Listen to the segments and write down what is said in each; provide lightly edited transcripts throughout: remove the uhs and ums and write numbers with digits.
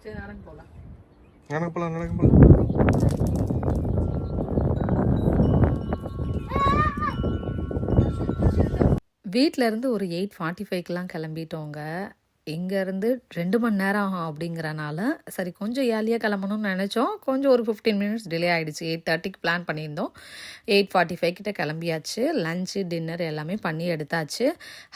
சரி நடந்து போகலாம். நடக்க போகலாம். வீட்டிலேருந்து ஒரு 8:45க்கெலாம் கிளம்பிட்டோங்க. இங்கேருந்து 2 மணி நேரம் ஆகும் அப்படிங்கிறனால சரி கொஞ்சம் ஏர்லியாக கிளம்பணும்னு நினச்சோம். கொஞ்சம் ஒரு 15 மினிட்ஸ் டிலே ஆகிடுச்சு. 8:30க்கு பிளான் பண்ணியிருந்தோம். 8:45 கிட்ட கிளம்பியாச்சு. லஞ்சு டின்னர் எல்லாமே பண்ணி எடுத்தாச்சு.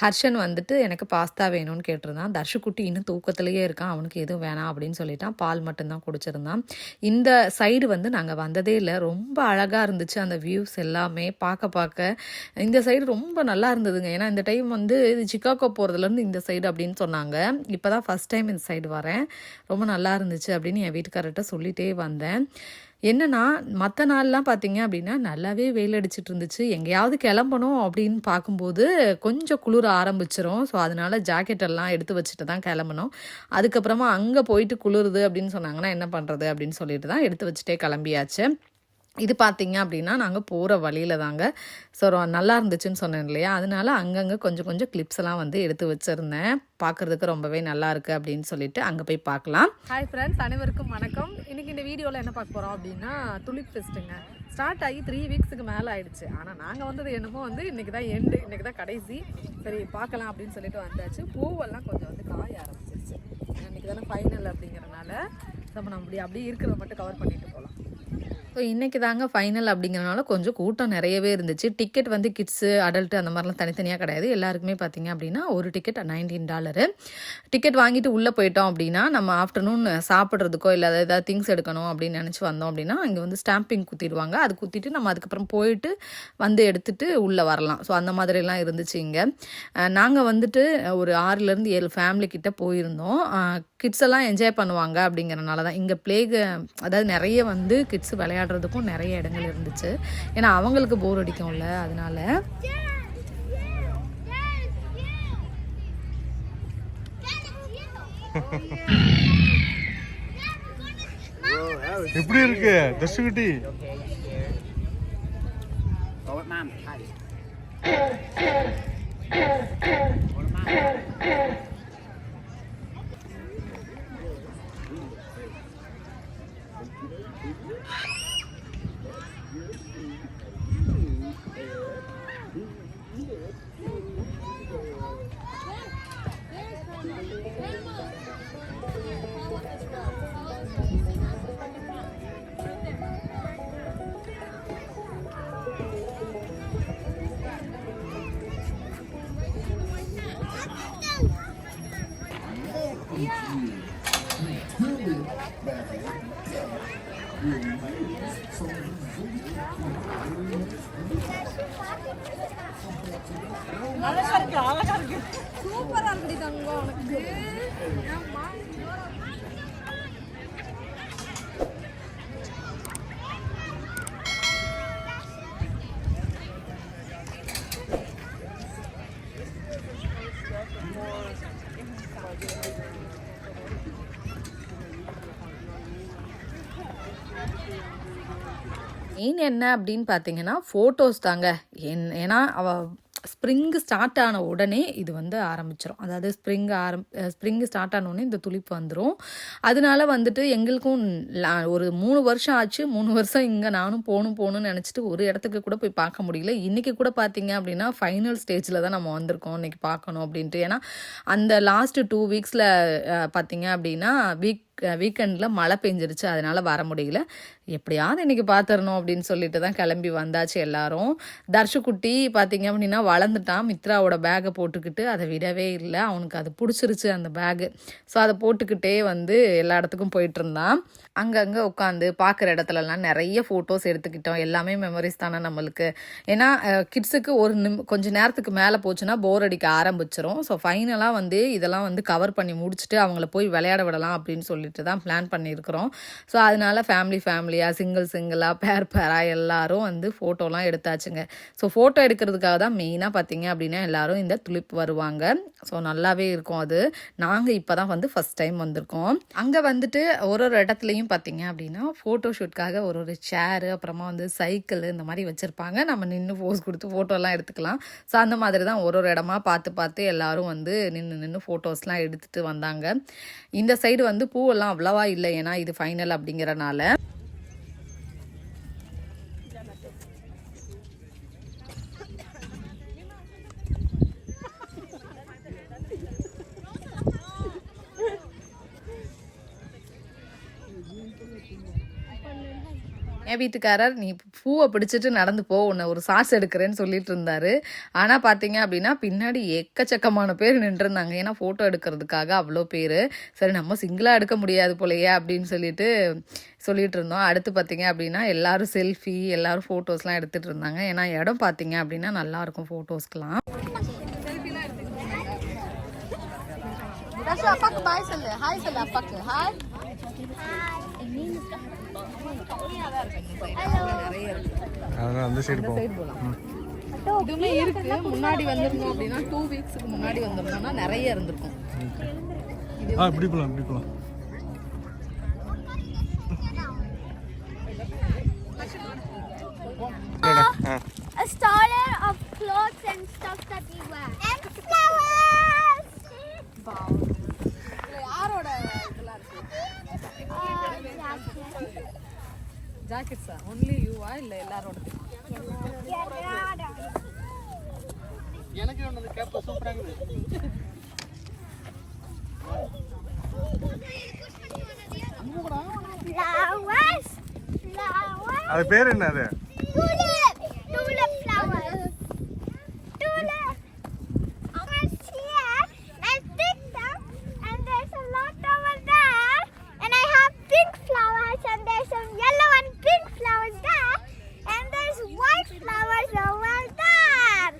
ஹர்ஷன் வந்துட்டு எனக்கு பாஸ்தா வேணும்னு கேட்டிருந்தான். தர்ஷுக்குட்டி இன்னும் தூக்கத்துலேயே இருக்கான். அவனுக்கு எதுவும் வேணாம் அப்படின்னு சொல்லிட்டான். பால் மட்டும்தான் குடிச்சிருந்தான். இந்த சைடு வந்து நாங்கள் வந்ததே இல்லை. ரொம்ப அழகாக இருந்துச்சு அந்த வியூஸ் எல்லாமே பார்க்க. இந்த சைடு ரொம்ப நல்லா இருந்ததுங்க. ஏன்னா இந்த டைம் வந்து இது சிக்காகோ போகிறதுலேருந்து இந்த சைடு அப்படின்னு சொன்னாங்க. இப்போ தான் ஃபஸ்ட் டைம் இந்த சைடு வரேன். ரொம்ப நல்லா இருந்துச்சு அப்படின்னு என் வீட்டுக்காரர்கிட்ட சொல்லிகிட்டே வந்தேன். என்னன்னா மற்ற நாள்லாம் பார்த்தீங்க அப்படின்னா நல்லாவே வெயில் அடிச்சிட்டு இருந்துச்சு. எங்கேயாவது கிளம்பணும் அப்படின்னு பார்க்கும்போது கொஞ்சம் குளிர ஆரம்பிச்சிரும். ஸோ அதனால ஜாக்கெட் எல்லாம் எடுத்து வச்சுட்டு தான் கிளம்பணும். அதுக்கப்புறமா அங்கே போயிட்டு குளிருது அப்படின்னு சொன்னாங்கன்னா என்ன பண்ணுறது அப்படின்னு சொல்லிட்டு தான் எடுத்து வச்சுட்டே கிளம்பியாச்சு. இது பார்த்தீங்க அப்படின்னா நாங்கள் போகிற வழியில் தாங்க. ஸோ நல்லா இருந்துச்சுன்னு சொன்னேன் இல்லையா, அதனால அங்கங்கே கொஞ்சம் கிளிப்ஸ் எல்லாம் வந்து எடுத்து வச்சுருந்தேன். பார்க்குறதுக்கு ரொம்பவே நல்லா இருக்குது அப்படின்னு சொல்லிட்டு அங்கே போய் பார்க்கலாம். ஹாய் ஃப்ரெண்ட்ஸ், அனைவருக்கும் வணக்கம். இன்றைக்கி இந்த வீடியோவில் என்ன பார்க்க போகிறோம் அப்படின்னா துலிப் ஃபெஸ்ட்டுங்க. ஸ்டார்ட் ஆகி 3 வீக்ஸுக்கு மேலே ஆயிடுச்சு. ஆனால் நாங்கள் வந்தது என்னமோ வந்து இன்றைக்கி தான் இன்றைக்கி தான் கடைசி. சரி பார்க்கலாம் அப்படின்னு சொல்லிட்டு வந்தாச்சு. பூவெல்லாம் கொஞ்சம் வந்து காய ஆரம்பிச்சிருச்சு. இன்றைக்கி தானே ஃபைனல் அப்படிங்கிறனால நம்ம அப்படியே இருக்கிறத மட்டும் கவர் பண்ணிட்டு போகலாம். ஸோ இன்றைக்கி தாங்க ஃபைனல் அப்படிங்கிறனால கொஞ்சம் கூட்டம் நிறையவே இருந்துச்சு. டிக்கெட் வந்து கிட்ஸு அடல்ட்டு அந்த மாதிரிலாம் தனித்தனியாக கிடையாது. எல்லாருக்குமே பார்த்திங்க அப்படின்னா ஒரு டிக்கெட் $19. டிக்கெட் வாங்கிட்டு உள்ளே போயிட்டோம் அப்படின்னா நம்ம ஆஃப்டர்நூன் சாப்பிட்றதுக்கோ இல்லை ஏதாவது திங்ஸ் எடுக்கணும் அப்படின்னு நினச்சி வந்தோம் அப்படின்னா இங்கே வந்து ஸ்டாம்பிங் குத்திடுவாங்க. அது குத்திட்டு நம்ம அதுக்கப்புறம் போயிட்டு வந்து எடுத்துகிட்டு உள்ளே வரலாம். ஸோ அந்த மாதிரிலாம் இருந்துச்சு இங்கே. நாங்கள் வந்துட்டு ஒரு 6லேருந்து 7 ஃபேமிலி கிட்ட போயிருந்தோம். கிட்ஸ் எல்லாம் என்ஜாய் பண்ணுவாங்க அப்படிங்கிறனால தான் இங்கே அதாவது நிறைய வந்து கிட்ஸ் விளையாடுறதுக்கும் நிறைய இடங்கள் இருந்துச்சு. ஏன்னா அவங்களுக்கு போர் அடிக்கும்ல, அதனால எப்படி இருக்கு தர்ஷுகுட்டி? அழகா இருக்கு, சூப்பரா இருக்குடி தங்கம் உனக்கு. மெயின் என்ன அப்படின்னு பார்த்தீங்கன்னா ஃபோட்டோஸ் தாங்க. ஏன்னா ஸ்ப்ரிங் ஸ்டார்ட் ஆன உடனே இது வந்து ஆரம்பிச்சிடும். அதாவது ஸ்ப்ரிங் ஸ்டார்ட் ஆன உடனே இந்த துளிப்பு வந்துடும். அதனால வந்துட்டு எங்களுக்கும் ஒரு 3 வருஷம் ஆச்சு. 3 வருஷம் இங்கே நானும் போகணும்னு நினச்சிட்டு ஒரு இடத்துக்கு கூட போய் பார்க்க முடியல. இன்றைக்கி கூட பார்த்தீங்க அப்படின்னா ஃபைனல் ஸ்டேஜில் தான் நம்ம வந்திருக்கோம் இன்றைக்கி பார்க்கணும் அப்படின்ட்டு. ஏன்னா அந்த லாஸ்ட்டு 2 வீக்ஸில் பார்த்தீங்க அப்படின்னா வீக்கெண்டில் மழை பெஞ்சிருச்சு. அதனால் வர முடியல. எப்படியாவது இன்றைக்கி பார்த்துடணும் அப்படின்னு சொல்லிட்டு தான் கிளம்பி வந்தாச்சு எல்லாரும். தர்ஷுக்குட்டி பார்த்தீங்க அப்படின்னா வளர்ந்துட்டான். மித்ராவோட பேக்கை போட்டுக்கிட்டு அதை விடவே இல்லை. அவனுக்கு அது பிடிச்சிருச்சு அந்த பேகு. ஸோ அதை போட்டுக்கிட்டே வந்து எல்லா இடத்துக்கும் போயிட்டு இருந்தான். அங்கங்கே உட்காந்து பார்க்குற இடத்துலலாம் நிறைய ஃபோட்டோஸ் எடுத்துக்கிட்டோம். எல்லாமே மெமரிஸ் தானே நம்மளுக்கு. ஏன்னா கிட்ஸுக்கு கொஞ்சம் நேரத்துக்கு மேலே போச்சுன்னா போர் அடிக்க ஆரம்பிச்சிரும். ஸோ ஃபைனலாக வந்து இதெல்லாம் வந்து கவர் பண்ணி முடிச்சுட்டு அவங்கள போய் விளையாட விடலாம் அப்படின்னு சொல்லிட்டு சொல்லிட்டு தான் பிளான் பண்ணியிருக்கிறோம். ஸோ அதனால ஃபேமிலியாக சிங்கிளாக பேராக எல்லாரும் வந்து ஃபோட்டோலாம் எடுத்தாச்சுங்க. ஸோ ஃபோட்டோ எடுக்கிறதுக்காக தான் மெயினாக பார்த்தீங்க அப்படின்னா எல்லாரும் இந்த துலிப் வருவாங்க. ஸோ நல்லாவே இருக்கும் அது. நாங்கள் இப்போ தான் வந்து ஃபஸ்ட் டைம் வந்திருக்கோம். அங்கே வந்துட்டு ஒரு இடத்துலையும் பார்த்தீங்க அப்படின்னா ஃபோட்டோ ஷூட்காக ஒரு சேரு, அப்புறமா வந்து சைக்கிள் இந்த மாதிரி வச்சுருப்பாங்க. நம்ம நின்று போஸ் கொடுத்து ஃபோட்டோலாம் எடுத்துக்கலாம். ஸோ அந்த மாதிரி தான் ஒரு இடமா பார்த்து எல்லாரும் வந்து நின்று ஃபோட்டோஸ்லாம் எடுத்துகிட்டு வந்தாங்க. இந்த சைடு வந்து பூவெல்லாம் அவ்வளவா இல்லை, ஏன்னா இது ஃபைனல் அப்படிங்கிறனால. என் வீட்டுக்காரர் நீ பூவை பிடிச்சிட்டு நடந்து போ, உன்னை ஒரு சாஸ் எடுக்கிறேன்னு சொல்லிட்டு இருந்தாரு. ஆனால் பார்த்தீங்க அப்படின்னா பின்னாடி எக்கச்சக்கமான பேர் நின்றுருந்தாங்க. ஏன்னா ஃபோட்டோ எடுக்கிறதுக்காக அவ்வளோ பேர். சரி நம்ம சிங்கிளாக எடுக்க முடியாது போலையே அப்படின்னு சொல்லிட்டு இருந்தோம். அடுத்து பார்த்தீங்க அப்படின்னா எல்லாரும் செல்ஃபி, எல்லாரும் ஃபோட்டோஸ்லாம் எடுத்துகிட்டு இருந்தாங்க. ஏன்னா இடம் பார்த்தீங்க அப்படின்னா நல்லாயிருக்கும் ஃபோட்டோஸ்க்கெலாம். அப்பாக்கு பாய் சொல்லு, ஹாய் சொல்லு அப்பாக்கு. ஹாய். அந்த சைடு போகலாம். இதுவுமே இருக்கு. முன்னாடி வந்திருந்தோம் அப்படின்னா 2 வீக்ஸ்க்கு முன்னாடி வந்திருந்தோம்னா நிறைய இருந்திருக்கும். இப்படி போலாம். A staller of clothes and stuff that we wear. And flowers! Wow. யாரோட இதெல்லாம் இருக்கு? ஜாக்கெட்ஸா? ஒன்லி யூவா இல்லை எல்லாரோடது? எனக்கு ஒன்று கேப்ப சூப்பரா இருக்குது. Flowers! அது பேர் என்ன? அது Tulip flowers. Tulip. Here and pick them, and there's a lot over there. And I have pink flowers, and there's some yellow and pink flowers there, and there's white flowers over there.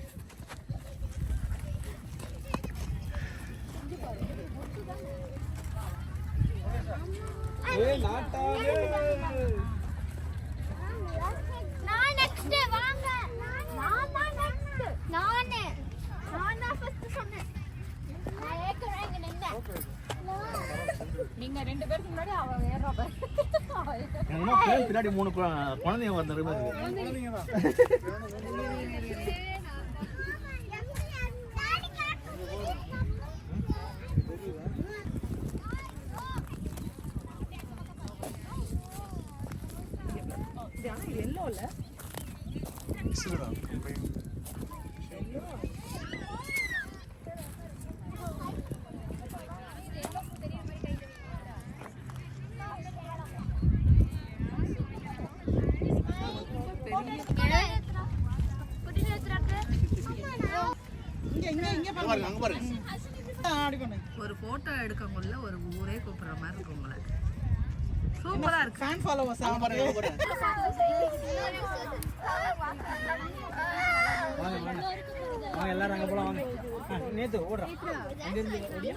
நான் next வாங்க. நான் தான் next. நானே. நான் தான் first சொன்னேன். நான் ஏற்கனவே இங்க நின்னேன். நீங்க 2 பேருக்கு முன்னாடி அவ ஏறா பாரு. என்ன பேர் பின்னாடி 3 குழந்தைங்க வந்த மாதிரி எல்லோல ஒரு போட்டோ எடுக்கக்குள்ள ஒரு ஊரே கூப்பிடுற மாதிரி இருக்கும். உங்களை சூப்பரா இருக்கு. ஃபேன் ஃபாலோவர்ஸ் வாங்க எல்லாரும் அங்க போலாம். வாங்க நேத்து ஓடுறோம். அங்க இருந்து ஓடியா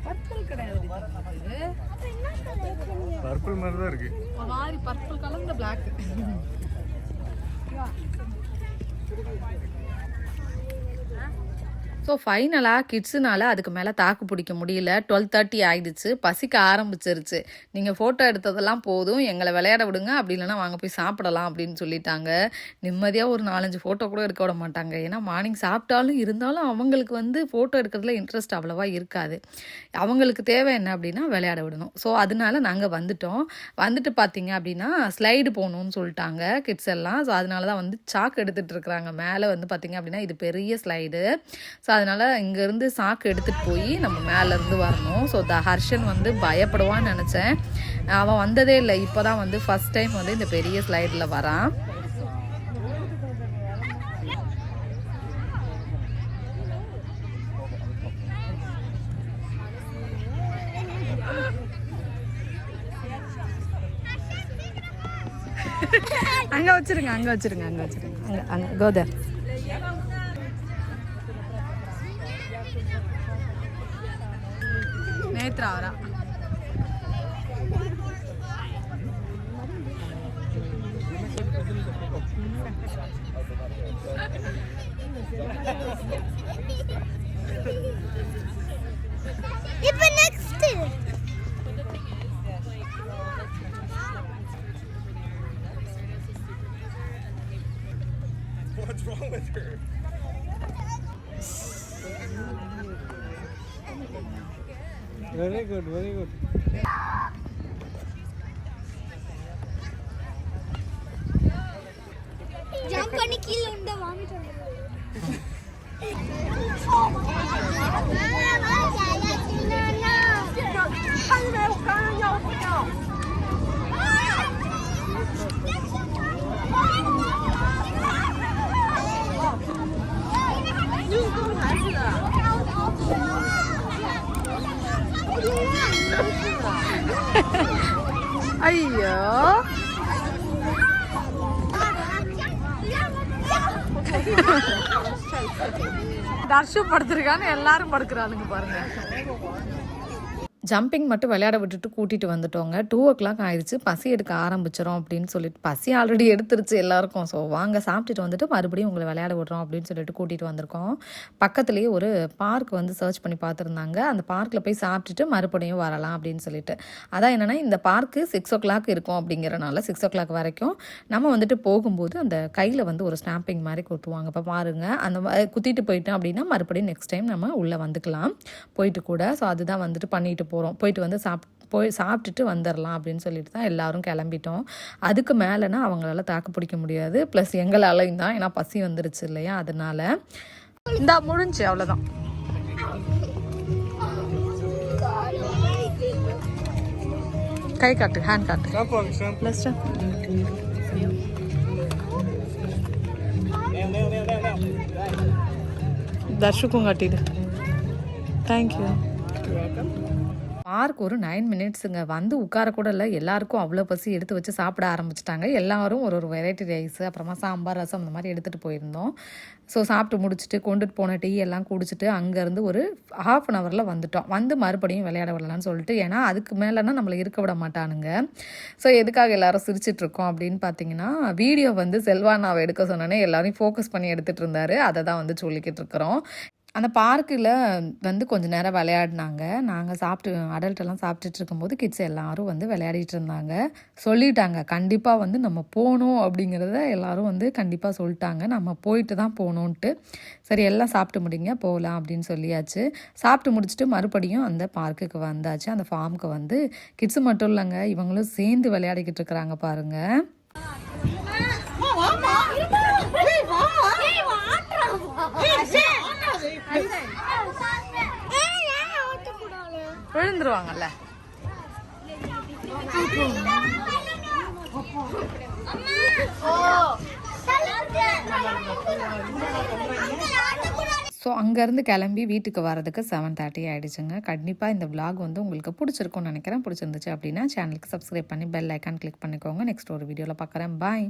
பர்பிள் கிடையாது, பர்பிள் மாதிரி தான் இருக்கு. ஒரு மாதிரி பர்பிள் கலந்த பிளாக். ஸோ ஃபைனலாக கிட்ஸுனால அதுக்கு மேலே தாக்கு பிடிக்க முடியல. 12:30 ஆகிடுச்சு, பசிக்க ஆரம்பிச்சிருச்சு. நீங்கள் ஃபோட்டோ எடுத்ததெல்லாம் போதும், எங்களை விளையாட விடுங்க, அப்படி இல்லைனா வாங்க போய் சாப்பிடலாம் அப்படின்னு சொல்லிட்டாங்க. நிம்மதியாக ஒரு 4-5 ஃபோட்டோ கூட எடுக்க விட மாட்டாங்க. ஏன்னா மார்னிங் சாப்பிட்டாலும் இருந்தாலும் அவங்களுக்கு வந்து ஃபோட்டோ எடுக்கிறதுல இன்ட்ரெஸ்ட் அவ்வளோவா இருக்காது. அவங்களுக்கு தேவை என்ன அப்படின்னா விளையாட விடணும். ஸோ அதனால நாங்கள் வந்துட்டு பார்த்தீங்க அப்படின்னா ஸ்லைடு போகணுன்னு சொல்லிட்டாங்க கிட்ஸ் எல்லாம். ஸோ அதனால தான் வந்து சாக்கு எடுத்துகிட்டு இருக்கிறாங்க. மேலே வந்து பார்த்தீங்க அப்படின்னா இது பெரிய ஸ்லைடு. ஸோ அதனால் இங்கேருந்து சாக்கு எடுத்துகிட்டு போய் நம்ம மேலேருந்து வரணும். ஸோ ஹர்ஷன் வந்து பயப்படுவான்னு நினச்சேன். அவன் வந்ததே இல்லை, இப்போ தான் வந்து ஃபஸ்ட் டைம் வந்து இந்த பெரிய ஸ்லைடில் வரான். அங்கே வச்சுருங்க அங்கே கோதர். நேத்ரா வரா. இப்போ next What's wrong with her? Very good, very good. Jump பண்ணி கீழ உண்ட வாமிட் வந்துரும். ஐயோ தர்ஷு படுத்திருக்கான்னு எல்லாரும் படுக்கிறாளுங்க பாருங்க. ஜம்பிங் மட்டும் விளையாட விட்டுட்டு கூட்டிகிட்டு வந்துட்டோங்க. 2 o'clock ஆயிடுச்சு, பசி எடுக்க ஆரம்பிச்சிடும் அப்படின்னு சொல்லிட்டு, பசி ஆல்ரெடி எடுத்துருச்சு எல்லாருக்கும். ஸோ வாங்க சாப்பிட்டுட்டு வந்துட்டு மறுபடியும் உங்களை விளையாட விடுறோம் அப்படின்னு சொல்லிட்டு கூட்டிகிட்டு வந்திருக்கோம். பக்கத்துலேயே ஒரு பார்க் வந்து சர்ச் பண்ணி பார்த்துருந்தாங்க. அந்த பார்க்கில் போய் சாப்பிட்டுட்டு மறுபடியும் வரலாம் அப்படின்னு சொல்லிட்டு. அதான் என்னென்னா இந்த பார்க்கு 6 o'clock இருக்கும் அப்படிங்கிறனால 6 o'clock வரைக்கும் நம்ம வந்துட்டு போகும்போது அந்த கையில் வந்து ஒரு ஸ்டாம்பிங் மாதிரி குத்துவாங்க. இப்போ பாருங்கள், அந்த குத்திட்டு போயிட்டோம் அப்படின்னா மறுபடியும் நெக்ஸ்ட் டைம் நம்ம உள்ளே வந்துக்கலாம் போயிட்டு கூட. ஸோ அதுதான் வந்துட்டு பண்ணிட்டு போகிறோம். போயிட்டு வந்து சாப்பிட்டுட்டு வந்துடலாம் அப்படின்னு சொல்லிட்டு தான் எல்லாரும் கிளம்பிட்டோம். அதுக்கு மேலேனா அவங்களால தாக்கு பிடிக்க முடியாது, ப்ளஸ் எங்களாலையும் தான், ஏன்னா பசி வந்துருச்சு இல்லையா, அதனால இந்த முடிஞ்சு அவ்வளோதான். கை காட்டு, ஹேண்ட் காட்டு. ப்ளஸ் தர்ஷுக்கும் காட்டிடு. தேங்க்யூ. பார்க் ஒரு 9 minutesங்க. வந்து உட்கார கூட இல்லை, எல்லாருக்கும் அவ்வளோ பசி, எடுத்து வச்சு சாப்பிட ஆரம்பிச்சிட்டாங்க. எல்லாரும் ஒரு வெரைட்டி ரைஸ், அப்புறமா சாம்பார், ரசம் அந்த மாதிரி எடுத்துகிட்டு போயிருந்தோம். ஸோ சாப்பிட்டு முடிச்சுட்டு கொண்டுட்டு போன டீ எல்லாம் குடிச்சிட்டு அங்கேருந்து ஒரு 1/2 hour வந்துட்டோம். வந்து மறுபடியும் விளையாட விடலான்னு சொல்லிட்டு, ஏன்னா அதுக்கு மேலேனா நம்மளை இருக்க விட மாட்டானுங்க. ஸோ எதுக்காக எல்லாரும் சிரிச்சிட்ருக்கோம் அப்படின்னு பார்த்தீங்கன்னா, வீடியோ வந்து செல்வானாவை எடுக்க சொன்னோன்னே எல்லாரையும் ஃபோக்கஸ் பண்ணி எடுத்துகிட்டு இருந்தார். அதை தான் வந்து சொல்லிக்கிட்டு இருக்கிறோம். அந்த பார்க்கில் வந்து கொஞ்சம் நேரம் விளையாடினாங்க. நாங்கள் அடல்ட்டெல்லாம் சாப்பிட்டுட்டு இருக்கும்போது கிட்ஸ் எல்லோரும் வந்து விளையாடிட்டு இருந்தாங்க. சொல்லிட்டாங்க கண்டிப்பாக வந்து நம்ம போகணும் அப்படிங்கிறத எல்லோரும் வந்து கண்டிப்பாக சொல்லிட்டாங்க. நம்ம போயிட்டு தான் போகணுன்ட்டு. சரி எல்லாம் சாப்பிட்டு முடிங்க போகலாம் அப்படின்னு சொல்லியாச்சு. சாப்பிட்டு முடிச்சுட்டு மறுபடியும் அந்த பார்க்குக்கு வந்தாச்சு. அந்த ஃபார்முக்கு வந்து கிட்ஸு மட்டும் இல்லைங்க, இவங்களும் சேர்ந்து விளையாடிக்கிட்டு இருக்கிறாங்க பாருங்கள். விழுந்துருவாங்கல்ல. ஸோ அங்கேருந்து கிளம்பி வீட்டுக்கு வரதுக்கு 7:30 ஆகிடுச்சுங்க. கண்டிப்பாக இந்த vlog வந்து உங்களுக்கு பிடிச்சிருக்கும்னு நினைக்கிறேன். பிடிச்சிருந்துச்சு அப்படின்னா சேனலுக்கு சப்ஸ்கிரைப் பண்ணி பெல் ஐக்கான் கிளிக் பண்ணிக்கோங்க. நெக்ஸ்ட் ஒரு வீடியோவில் பார்க்குறேன். பாய்.